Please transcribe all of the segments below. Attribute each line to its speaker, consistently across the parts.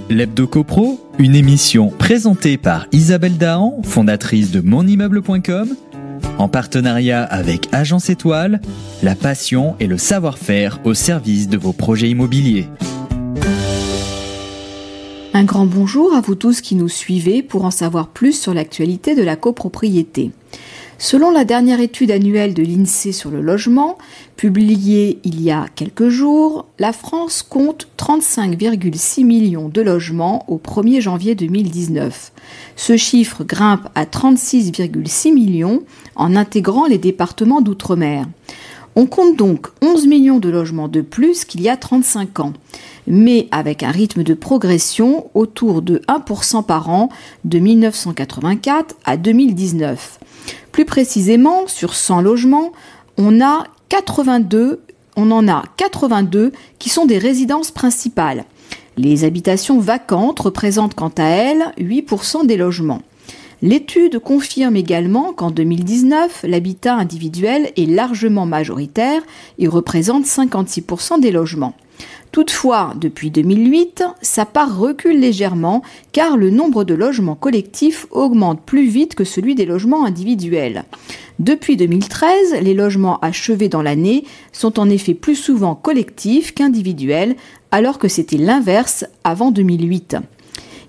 Speaker 1: L'Hebdo CoPro, une émission présentée par Isabelle Dahan, fondatrice de monimmeuble.com, en partenariat avec Agence Étoile, la passion et le savoir-faire au service de vos projets immobiliers.
Speaker 2: Un grand bonjour à vous tous qui nous suivez pour en savoir plus sur l'actualité de la copropriété. Selon la dernière étude annuelle de l'INSEE sur le logement, publiée il y a quelques jours, la France compte 35,6 millions de logements au 1er janvier 2019. Ce chiffre grimpe à 36,6 millions en intégrant les départements d'outre-mer. On compte donc 11 millions de logements de plus qu'il y a 35 ans, mais avec un rythme de progression autour de 1% par an de 1984 à 2019. Plus précisément, sur 100 logements, on en a 82 qui sont des résidences principales. Les habitations vacantes représentent quant à elles 8% des logements. L'étude confirme également qu'en 2019, l'habitat individuel est largement majoritaire et représente 56% des logements. Toutefois, depuis 2008, sa part recule légèrement car le nombre de logements collectifs augmente plus vite que celui des logements individuels. Depuis 2013, les logements achevés dans l'année sont en effet plus souvent collectifs qu'individuels, alors que c'était l'inverse avant 2008.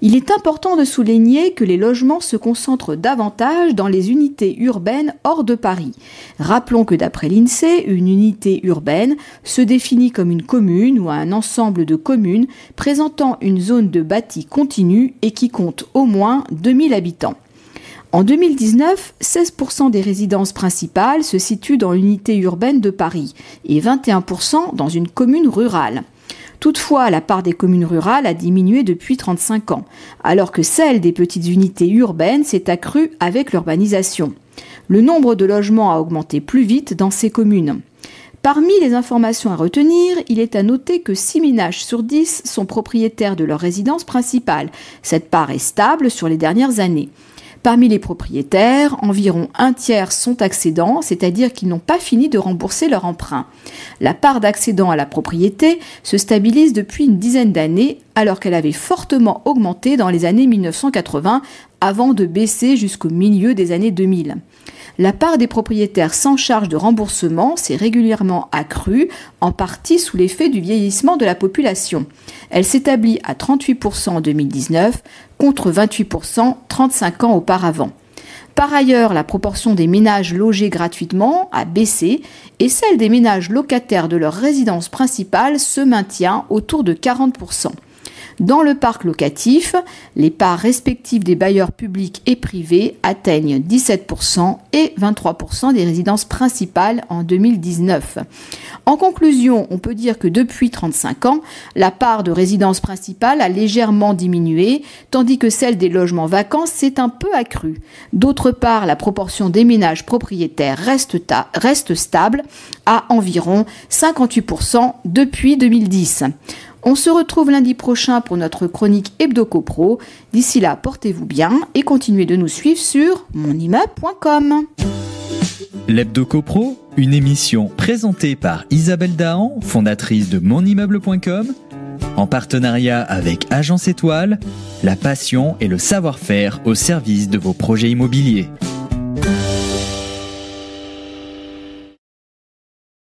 Speaker 2: Il est important de souligner que les logements se concentrent davantage dans les unités urbaines hors de Paris. Rappelons que d'après l'INSEE, une unité urbaine se définit comme une commune ou un ensemble de communes présentant une zone de bâti continu et qui compte au moins 2000 habitants. En 2019, 16% des résidences principales se situent dans l'unité urbaine de Paris et 21% dans une commune rurale. Toutefois, la part des communes rurales a diminué depuis 35 ans, alors que celle des petites unités urbaines s'est accrue avec l'urbanisation. Le nombre de logements a augmenté plus vite dans ces communes. Parmi les informations à retenir, il est à noter que 6 ménages sur 10 sont propriétaires de leur résidence principale. Cette part est stable sur les dernières années. Parmi les propriétaires, environ un tiers sont accédants, c'est-à-dire qu'ils n'ont pas fini de rembourser leur emprunt. La part d'accédants à la propriété se stabilise depuis une dizaine d'années, alors qu'elle avait fortement augmenté dans les années 1980, avant de baisser jusqu'au milieu des années 2000. La part des propriétaires sans charge de remboursement s'est régulièrement accrue, en partie sous l'effet du vieillissement de la population. Elle s'établit à 38% en 2019, contre 28% 35 ans auparavant. Par ailleurs, la proportion des ménages logés gratuitement a baissé et celle des ménages locataires de leur résidence principale se maintient autour de 40%. Dans le parc locatif, les parts respectives des bailleurs publics et privés atteignent 17% et 23% des résidences principales en 2019. En conclusion, on peut dire que depuis 35 ans, la part de résidences principales a légèrement diminué, tandis que celle des logements vacants s'est un peu accrue. D'autre part, la proportion des ménages propriétaires reste stable à environ 58% depuis 2010. On se retrouve lundi prochain pour notre chronique Hebdo CoPro. D'ici là, portez-vous bien et continuez de nous suivre sur monimmeuble.com.
Speaker 1: L'Hebdo CoPro, une émission présentée par Isabelle Dahan, fondatrice de monimmeuble.com, en partenariat avec Agence Étoile, la passion et le savoir-faire au service de vos projets immobiliers.